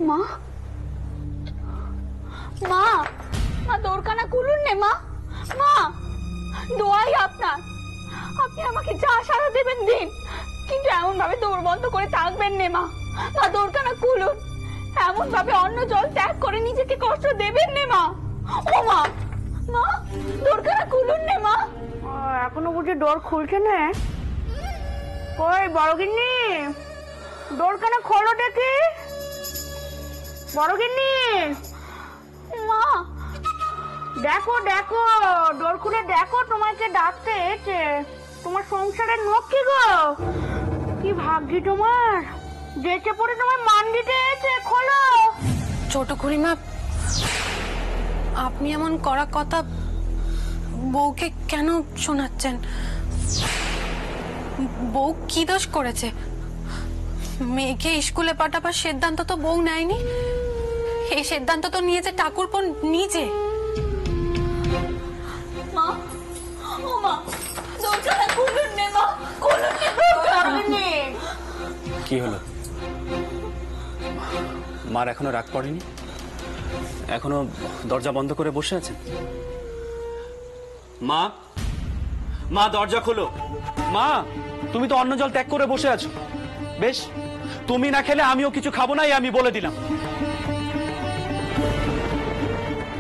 মা মা মা দোরখানা খুলুন নে মা। মা দোয়াই আপনার, আপনি আমাকে যা সারা দেবেন দিন, কিন্তু এমন ভাবে দৌড় বন্ধ করে থাকবেন নে মা। মা দোরখানা খুলুন, এমন ভাবে অন্য জল ত্যাগ করে নিজেকে কষ্ট দেবেন নে মা। ও মা, মা দোরখানা খুলুন নে মা। এখনো বুঝি ডোর খুলছে না? কই বড় গিন্নি, দোরখানা খোলো দেখি। বড় গিন্নি, মা দেখো দেখো, ডোর খুলে দেখো, তোমাকে ডাকতে এসে। তোমার সংসারের নখ কি গো? কি ভাগ্যি তোমার, যেচে পড়ে তোমার মান দিতে এসে। খোলো। ছোট খুড়িমা, আপনি এমন কড়া কথা বউকে কেন শোনাচ্ছেন? বউ কি দোষ করেছে? মেয়েকে স্কুলে পাঠাবার সিদ্ধান্ত তো বউ নেয়নি, এই সিদ্ধান্ত তো নিয়েছে ঠাকুরপো নিজে। মা, ও মা দোরখানা খুলুন নে মা, খুলুন নে দোরখানা। কি হলো? মার এখনো রাগ পড়েনি? এখনো দরজা বন্ধ করে বসে আছেন? মা, মা দরজা খোলো। মা, তুমি তো অন্ন জল ত্যাগ করে বসে আছো। বেশ, তুমি না খেলে আমিও কিছু খাবো না, আমি বলে দিলাম।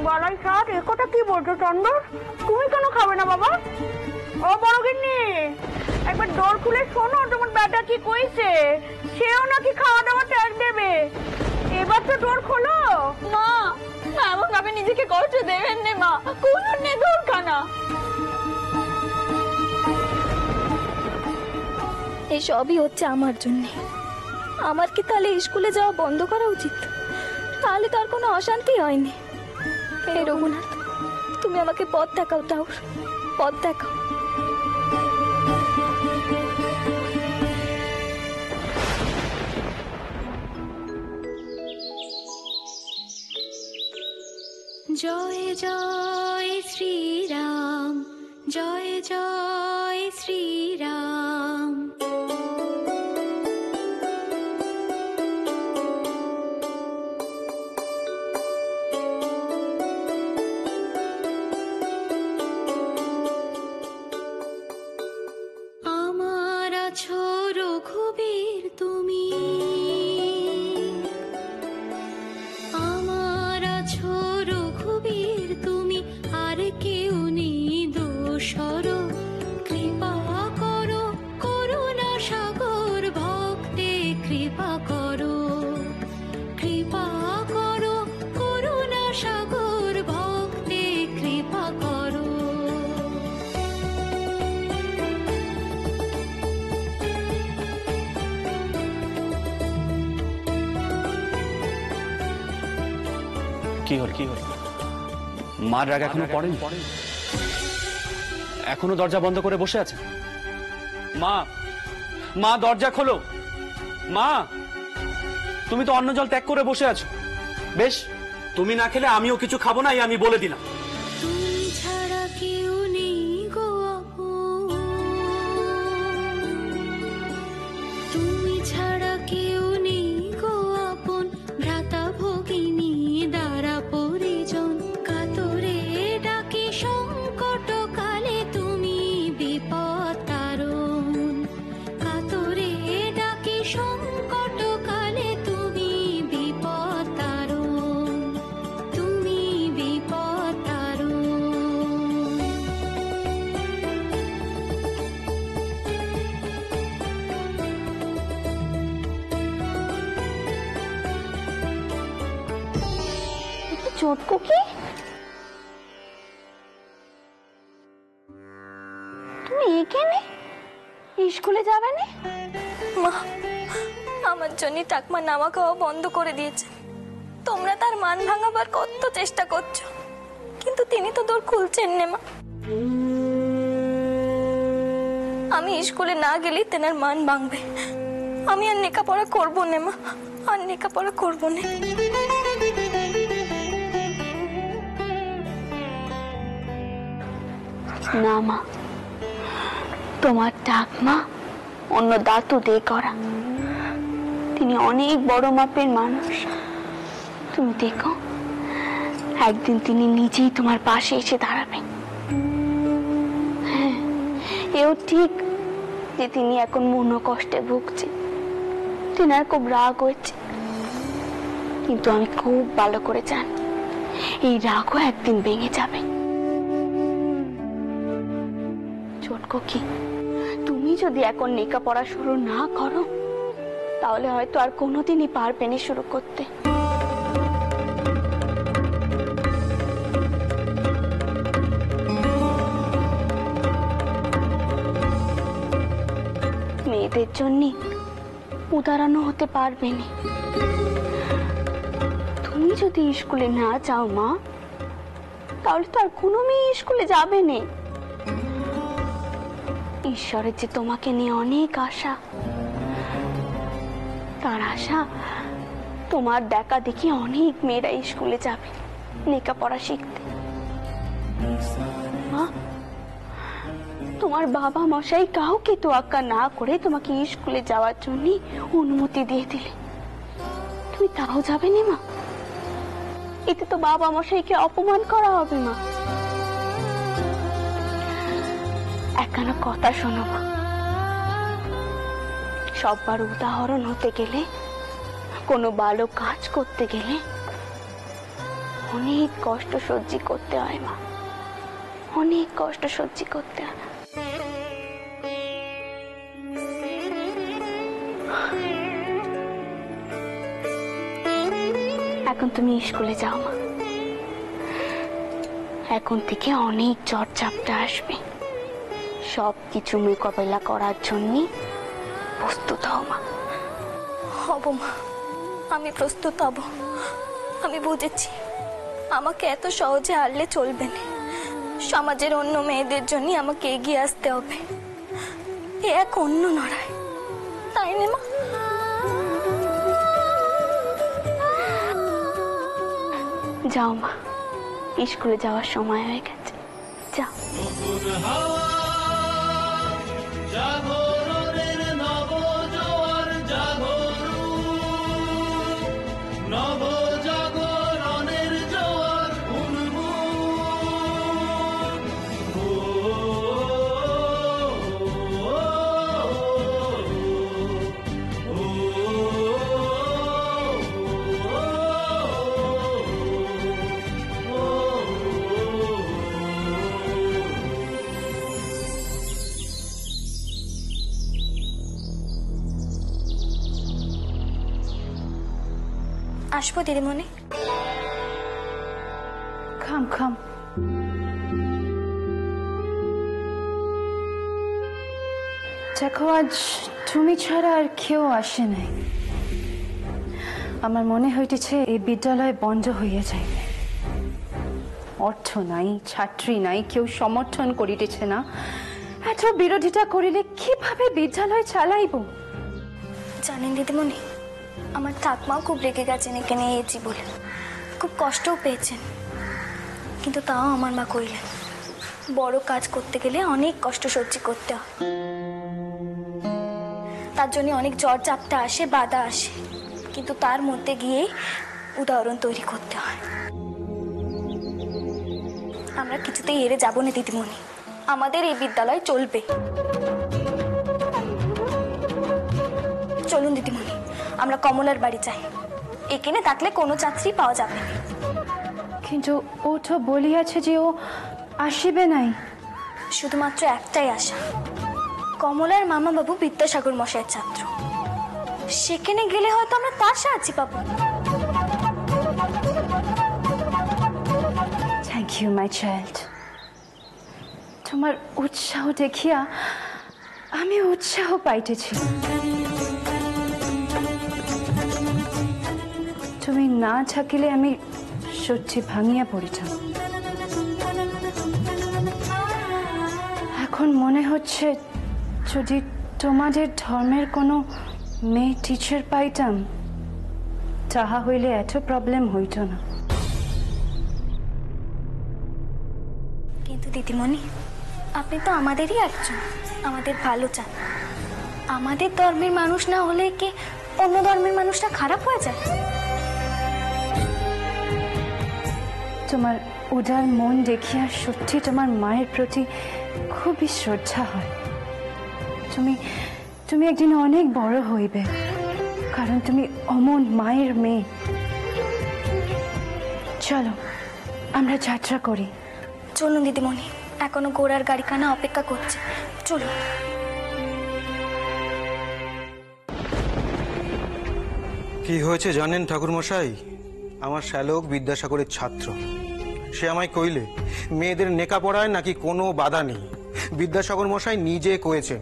বালাই সাত, এ কথা কি বলছো চন্দর? তুমি কেন খাবে না বাবা? ও বড় গিন্নি, একবার ডোর খুলে শোনো তোমার বেটা কি কইছে। সেও নাকি খাওয়া দাওয়া ত্যাগ দেবে। এবার তো ডোর খোলো। মা এমন ভাবে নিজেকে কষ্ট দেবেন নে মা, খুলুন নে দোরখানা। এসবই হচ্ছে আমার জন্য। আমার কি তাহলে স্কুলে যাওয়া বন্ধ করা উচিত? তাহলে তার কোনো অশান্তি হয়নি। হে রঘুনাথ, তুমি আমাকে পথ দেখাও, ঠাকুর পথ দেখাও। জয় জয় শ্রীরাম, জয় জয় শ্রীরাম। আমার আছো রঘুবীর তুমি, আমার আছো রঘুবীর তুমি, আর কেউ নেই দোসর। কৃপা করো করুণা সাগর, ভক্তে কৃপা করো। কৃপা করো করুণা সাগর, ভক্তে কৃপা করো। কি হল? কি হল? মার রাগ এখনো পড়েনি? এখনো দরজা বন্ধ করে বসে আছে? মা, মা দরজা খোলো। মা, তুমি তো অন্ন জল ত্যাগ করে বসে আছো। বেশ, তুমি না খেলে আমিও কিছু খাবো না, আমি বলে দিলাম। তুমি ছাড়া কেউ নেই গো আপন, তুমি ছাড়া কেউ নেই গো আপন। ভ্রাতা ভগিনী দ্বারা পরিজন, কাতরে ডাকে সংকট কালে তুমি বিপদ তারণ। কাতরে ডাকে সংকট কালে তুমি বিপদ তারণ। তুমি বিপদ তারণ। চটকু কি? তুমি এখানে স্কুলে যাবে না? মা, আমার জন্য টাকমা নামা খাওয়া বন্ধ করে দিয়েছে। তোমরা তার মান ভাঙাবার কত চেষ্টা করছো, কিন্তু তিনি তো দোর খুলছেন না মা। আমি স্কুলে না গেলেই তেনার মান ভাঙবে। আমি আর লেখাপড়া করবো না মা, আর লেখাপড়া করবো না। না মা, তোমার ঠাকমা অন্য দাতু দিয়ে করা। তিনি অনেক বড় মাপের মানুষ, তুমি দেখো, একদিন তিনি নিজেই তোমার পাশে এসে দাঁড়াবেন। হ্যাঁ, এও ঠিক যে তিনি এখন মনোকষ্টে ভুগছে, তেনার খুব রাগ হয়েছে, কিন্তু আমি খুব ভালো করে জানি এই রাগও একদিন ভেঙে যাবে। ছোটকো কি, তুমি যদি এখন লেখাপড়া শুরু না করো তাহলে হয়তো আর কোনোদিনই পারবে না শুরু করতে। মেয়েদের জন্য উদাহরণও হতে পারবে না। তুমি যদি স্কুলে না যাও মা, তাহলে তো আর কোনো মেয়ে স্কুলে যাবে না। ঈশ্বরের যে তোমাকে নিয়ে অনেক আশা, তার আশা তোমার দেখা দেখি অনেক মেয়েরা স্কুলে যাবে লেখাপড়া শিখতে। মা, তোমার বাবা মশাই কাউকে তোয়াক্কা না করে তোমাকে স্কুলে যাওয়ার জন্য অনুমতি দিয়ে দিলে, তুমি তাও যাবে না মা? এতে তো বাবা মশাইকে অপমান করা হবে মা। একখানা কথা শোনো মা, সববার উদাহরণ হতে গেলে, কোনো ভালো কাজ করতে গেলে অনেক কষ্ট সহ্য করতে হয় মা, অনেক কষ্ট সহ্য করতে হয়। এখন তুমি স্কুলে যাও মা, এখন থেকে অনেক ঝড় ঝাপটা আসবে, সবকিছু মোকাবেলা করার জন্য প্রস্তুত হও মা। হব মা, আমি প্রস্তুত হব। আমি বুঝেছি আমাকে এত সহজে হারলে চলবে না, সমাজের অন্য মেয়েদের জন্য আমাকে এগিয়ে আসতে হবে। এ এক অন্য লড়াই, তাই না মা? যাও মা, স্কুলে যাওয়ার সময় হয়ে গেছে, যাও। আসবো দিদিমণি। খাম খাম। দেখো, আজ তুমি ছাড়া আর কেউ আসে নাই। আমার মনে হইতেছে এই বিদ্যালয় বন্ধ হইয়া যাইবে। অর্থ নাই, ছাত্রী নাই, কেউ সমর্থন করিতেছে না। এত বিরোধিতা করিলে কিভাবে বিদ্যালয় চালাইব? জানেন দিদিমণি, আমার ঠাকমাও খুব রেগে গেছেন এখানে এসেছি বলে, খুব কষ্টও পেয়েছেন, কিন্তু তাও আমার মা কইলেন বড় কাজ করতে গেলে অনেক কষ্ট সহ্য করতে হয়, তার জন্য অনেক ঝড় ঝাপটা আসে, বাধা আসে, কিন্তু তার মধ্যে গিয়েই উদাহরণ তৈরি করতে হয়। আমরা কিছুতেই হেরে যাব না দিদিমণি, আমাদের এই বিদ্যালয় চলবে। চলুন দিদিমণি, আমরা কমলার বাড়ি যাই, এখানে থাকলে কোনো ছাত্রী পাওয়া যাবে না। কিন্তু ও তো বলিয়াছে যে ও আসিবে নাই। শুধুমাত্র একটাই আশা, কমলার মামা বাবু বিদ্যাসাগর মশাইয়ের ছাত্র, সেখানে গেলে হয়তো আমরা তার সাহায্য পাবো। Thank you my child. তোমার উৎসাহ দেখিয়া আমি উৎসাহ পাইতেছি। তুমি না থাকিলে আমি সত্যি ভাঙিয়া পড়িতাম। এখন মনে হচ্ছে যদি তোমাদের ধর্মের কোনো মেয়ে টিচার পাইতাম, তাহা হইলে এত প্রবলেম হইত না। কিন্তু দিদিমণি, আপনি তো আমাদেরই একজন, আমাদের ভালো চান। আমাদের ধর্মের মানুষ না হলে কি অন্য ধর্মের মানুষটা খারাপ হয়ে যায়? তোমার উদার মন দেখিয়া সত্যি তোমার মায়ের প্রতি খুবই শ্রদ্ধা হয়। তুমি তুমি একদিন অনেক বড় হইবে, কারণ তুমি অমন মায়ের মেয়ে। চলো আমরা যাত্রা করি। চলুন দিদিমণি, এখনো ঘোড়ার গাড়িখানা অপেক্ষা করছে, চলুন। কি হয়েছে জানেন ঠাকুরমশাই? আমার শ্যালক বিদ্যাসাগরের ছাত্র, সে আমায় কইলে মেয়েদের নেকাপড়ায় নাকি কোনো বাধা নেই। বিদ্যাসাগর মশাই নিজে কয়েছেন,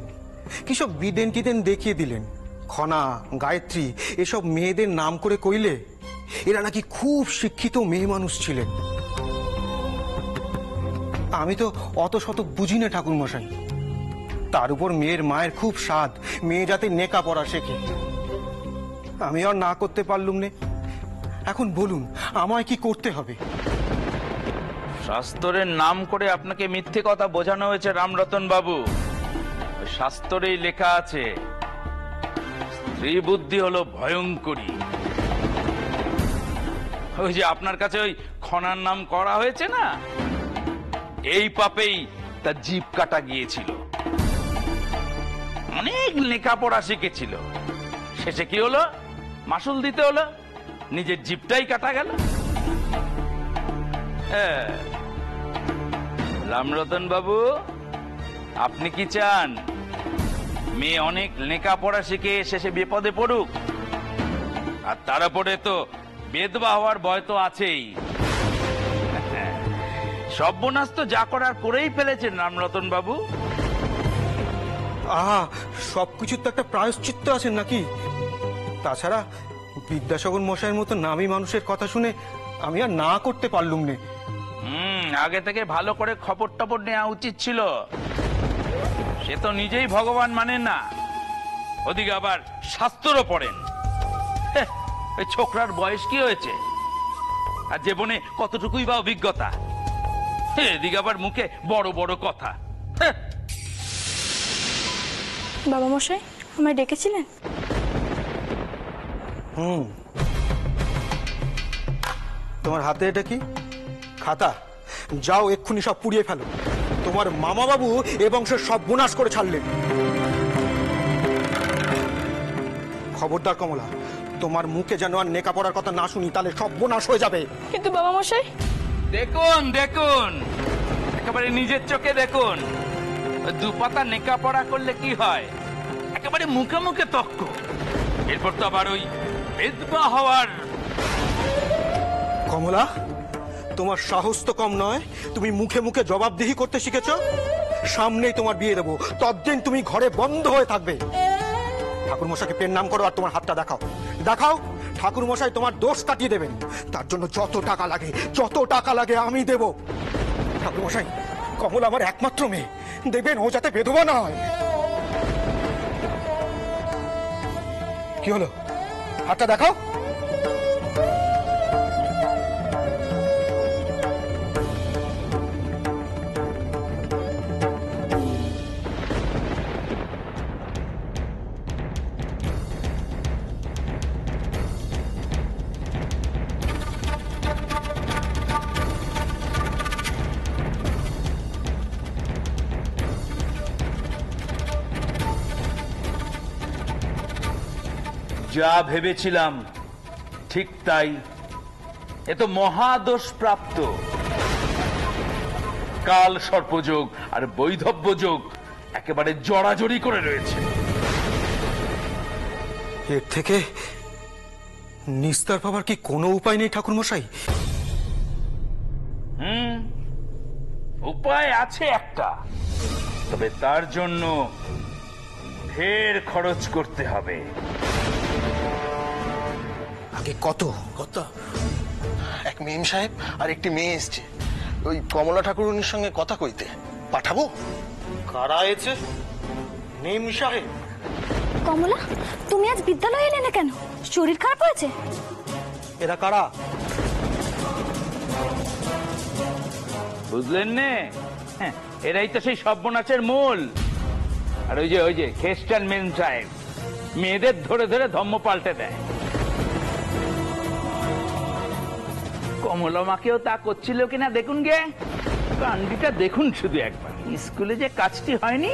কিসব বিদেন টিদেন দেখিয়ে দিলেন। খনা, গায়ত্রী এসব মেয়েদের নাম করে কইলে এরা নাকি খুব শিক্ষিত মেয়ে মানুষ ছিলেন। আমি তো অত শত বুঝি না ঠাকুরমশাই। তার উপর মেয়ের মায়ের খুব স্বাদ মেয়ে যাতে নেকাপড়া শেখে। আমি আর না করতে পারলুম নে। এখন বলুন আমায় কি করতে হবে? শাস্ত্রের নাম করে আপনাকে মিথ্যে কথা বোঝানো হয়েছে রামরতন বাবু। ওই শাস্ত্রেই লেখা আছে স্ত্রী বুদ্ধি হলো ভয়ঙ্করী। ওই যে আপনার কাছে ওই খনার নাম করা হয়েছে না, এই পাপেই তার জিভ কাটা গিয়েছিল। অনেক লেখাপড়া শিখেছিল, শেষে কি হলো? মাসুল দিতে হলো, নিজের জিভটাই কাটা গেল। রামরতন বাবু, আপনি কি চান মেয়ে অনেক লেখাপড়া শিখে শেষে বিপদে পড়ুক? আর তারপরে তো বেদবা হওয়ার ভয় তো আছেই। সর্বনাশ তো যা করার করেই ফেলেছেন রামরতন বাবু। আহা, সবকিছুর তো একটা প্রায়শ্চিত্ত আছে নাকি? তাছাড়া বিদ্যাসাগর মশাইয়ের মতো নামী মানুষের কথা শুনে আমি আর না করতে পারলুম না। আগে থেকে ভালো করে খবর টবর নেওয়া উচিত ছিল। সে তো নিজেই ভগবান মানেন না, ওদিকে আবার শাস্ত্রও পড়েন। ওই ছোকরার বয়স কি হয়েছে, আর জীবনে কতটুকুই বা অভিজ্ঞতা? এদিকে আবার মুখে বড় বড় কথা। বাবা মশাই, আমায় ডেকেছিলেন? তোমার হাতে এটা কি? খাতা? যাও এক্ষুনি সব পুড়িয়ে ফেলো। তোমার মামা বাবু এ বংশের সব বিনাশ করে ছাড়লেন। খবরদার কমলা, তোমার মুখে যেন আর নেকাপড়ার কথা না শুনি, তাহলে সব বিনাশ হয়ে যাবে। কিন্তু বাবা মশাই। দেখুন দেখুন, একেবারে নিজের চোখে দেখুন। দুপাতা নেকাপড়া করলে কি হয়, একেবারে মুখে মুখে তক্ক। এরপর তো আবার ওই বেদবা হওয়ার। কমলা, তোমার সাহস তো কম নয়। তুমি মুখে মুখে জবাবদিহি করতে শিখেছ। সামনেই তোমার বিয়ে দেবো, ততদিন তুমি ঘরে বন্ধ হয়ে থাকবে। ঠাকুর মশাইকে পেন নাম করো আর তোমার হাতটা দেখাও। দেখাও, ঠাকুর মশাই তোমার দোষ কাটিয়ে দেবেন। তার জন্য যত টাকা লাগে আমি দেব। ঠাকুর মশাই, কমলা আমার একমাত্র মেয়ে, দেখবেন ও যাতে বেধবা না হয়। কি হলো? হাতটা দেখাও। যা ভেবেছিলাম ঠিক তাই। এ তো মহাদোষ প্রাপ্ত। কাল সর্পযোগ আর বৈধব্য যোগ একেবারে জড়াজড়ি করে রয়েছে। এর থেকে নিস্তার পাবার কি কোনো উপায় নেই ঠাকুর মশাই? উপায় আছে একটা, তবে তার জন্য ঢের খরচ করতে হবে। আগে কত? এক মেম সাহেব আর একটি মেয়ে এসছে ওই কমলা ঠাকুরুনির সঙ্গে কথা কইতে। পাঠাবো? কারা এসেছে? মেম সাহেব? কমলা, তুমি আজ বিদ্যালয়ে এলে না কেন? শরীর খারাপ হয়েছে? এরা কারা? বুঝলেন নে? এরাই তো সেই সর্বনাশের মূল। আর ওই যে খ্রিস্টান মেম সাহেব মেয়েদের ধরে ধরে ধর্ম পাল্টে দেয়। কমলা মাকেও তা করছিল কিনা দেখুন গে। কাণ্ডিটা দেখুন শুধু একবার। স্কুলে যে কাজটি হয়নি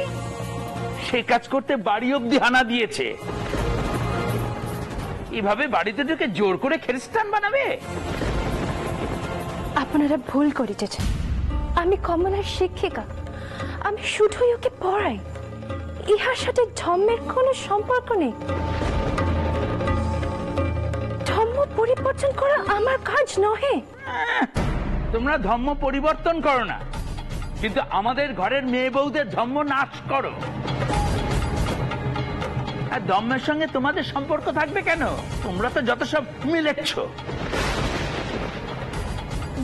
সে কাজ করতে বাড়ি অব্দি হানা দিয়েছে। এভাবে বাড়িতে ঢুকে জোর করে খ্রিস্টান বানাবে? আপনারা ভুল করিতেছেন। আমি কমলার শিক্ষিকা, আমি শুধুই ওকে পড়াই। ইহার সাথে ধর্মের কোনো সম্পর্ক নেই। ধর্ম পরিবর্তন করা আমার কাজ নহে। তোমরা ধর্ম পরিবর্তন করো না, কিন্তু আমাদের ঘরের মেয়ে বউদের ধর্ম নাশ করো। আর ধর্মের সঙ্গে তোমাদের সম্পর্ক থাকবে কেন? তোমরা তো যত সব মিলেচ্ছ।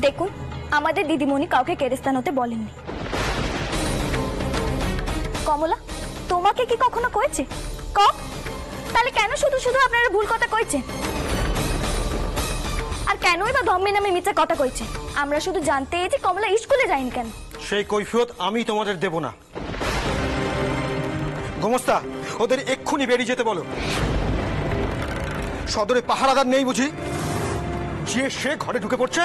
দেখুন, আমাদের দিদিমণি কাউকে কেরেস্তান হতে বলেননি। কমলা, তোমাকে কি কখনো কয়েছে? তাহলে কেন শুধু শুধু আপনারা ভুল কথা কইছেন? আর কেনই বা ধর্মের নামে মিথ্যা কথা কইছে? আমরা শুধু জানতে যে কমলা স্কুলে যায়নি কেন। সেই কৈফিয়ত আমি তোমাদের দেব না। গোমস্তা, ওদের এক্ষুনি বেরিয়ে যেতে বলো। সদরে পাহারাদার নেই বুঝি যে সে ঘরে ঢুকে পড়ছে?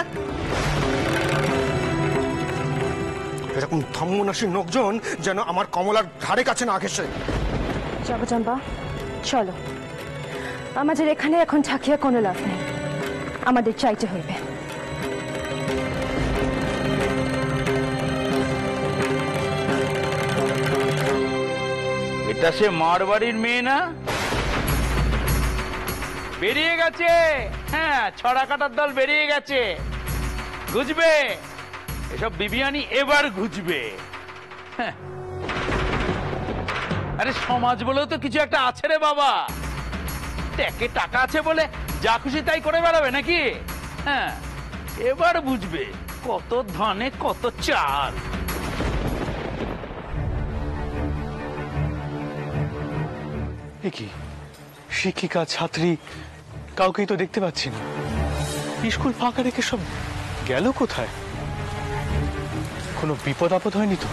এরকম ধম্মনাশী লোকজন যেন আমার কমলার ধারে কাছে না ঘেসে। জগদম্বা, চলো। আমাদের এখানে এখন থাকিয়া কোনো লাভ নেই, আমাদের চাইতে হইবে। এটা সে মারবাড়ির মেয়ে না? বেরিয়ে গেছে। হ্যাঁ, ছড়া কাটার দল বেরিয়ে গেছে। ঘুজবে এসব বিবিয়ানি, এবার ঘুজবে। হ্যাঁ। আরে সমাজ বলেও তো কিছু একটা আছে রে বাবা। ট্যাকে টাকা আছে বলে যা খুশি তাই করে বেড়াবে নাকি? হ্যাঁ, এবার বুঝবে কত ধানে কত চাল। কি শিক্ষিকা, ছাত্রী কাউকেই তো দেখতে পাচ্ছি না। স্কুল ফাঁকা রেখে সব গেল কোথায়? কোনো বিপদ আপদ হয়নি তো?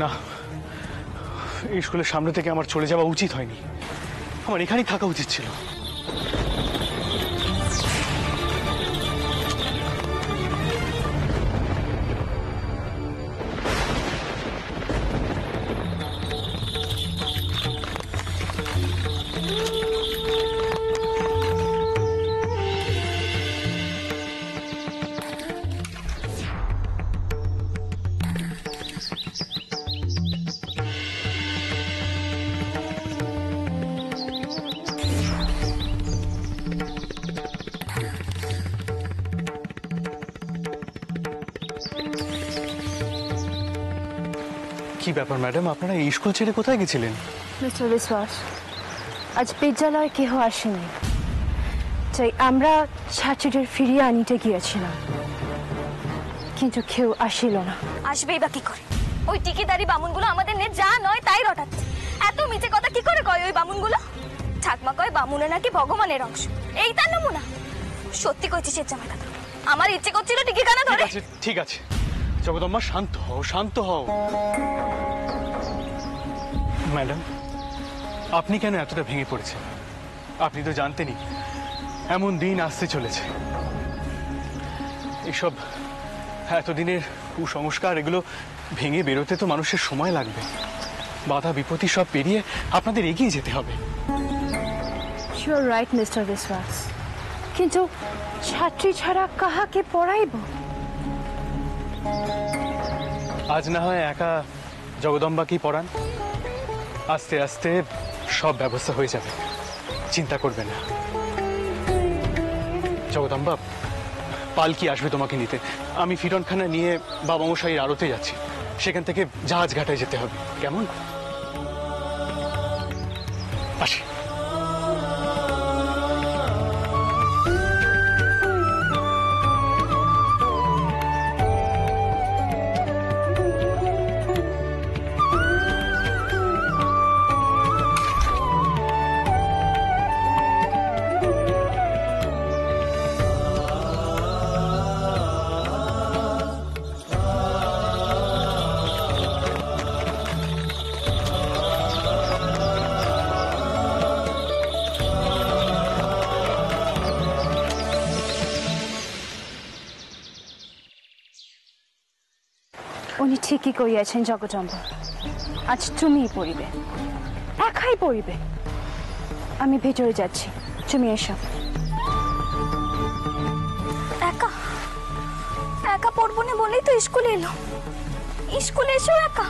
না, স্কুলের সামনে থেকে আমার চলে যাওয়া উচিত হয়নি। আমার এখানেই থাকা উচিত ছিল। কি ব্যাপার ম্যাডাম, আপনারা এই স্কুল ছেড়ে কোথায় গেছিলেন? মিস্টার বিশ্বাস, আজ বিদ্যালয়ে কেহ আসেনি, তাই আমরা ছাত্রীদের ফিরিয়ে আনিতে গিয়েছিলাম, কিন্তু কেউ আসিল না। আসবেই বা কি করে? ওই টিকিদারি বামুনগুলো আমাদের নিয়ে যা নয় তাই রটাচ্ছে। এত মিছে কথা কি করে কয় ওই বামুনগুলো? ঠাকমা কয় বামুনে নাকি ভগবানের অংশ। এই তার নমুনা? সত্যি কইছি সে জামাই কথা। আমার ইচ্ছে করছিল টিকি কানা ধরে। ঠিক আছে জগদম্বা, শান্ত হও, শান্ত হও। ম্যাডাম, আপনি কেন এতটা ভেঙে পড়েছেন? আপনি তো জানতেনই এমন দিন আসতে চলেছে। এসব এতদিনের কুসংস্কার, এগুলো ভেঙে বেরোতে তো মানুষের সময় লাগবে। বাধা বিপত্তি সব পেরিয়ে আপনাদের এগিয়ে যেতে হবে। ইউ আর রাইট মিস্টার বিশ্বাস, কিন্তু ছাত্রী ছাড়া কাহাকে পড়াইব? আজ না হয় একা জগদম্বাকেই পড়ান, আস্তে আস্তে সব ব্যবস্থা হয়ে যাবে, চিন্তা করবে না। জগদম্বা, পালকি আসবে তোমাকে নিতে। আমি ফিরনখানা নিয়ে বাবা মশাইয়ের আড়তে যাচ্ছি, সেখান থেকে জাহাজ ঘাটায় যেতে হবে। কেমন? আসি। ঠিকই কইয়াছেন জগদম্বর, আজ তুমিই পড়িবে, একাই পড়িবে। আমি ভেতরে যাচ্ছি, তুমি এসো। একা একা পড়বো না বলেই তো স্কুলে এলো, স্কুলে এসেও একা।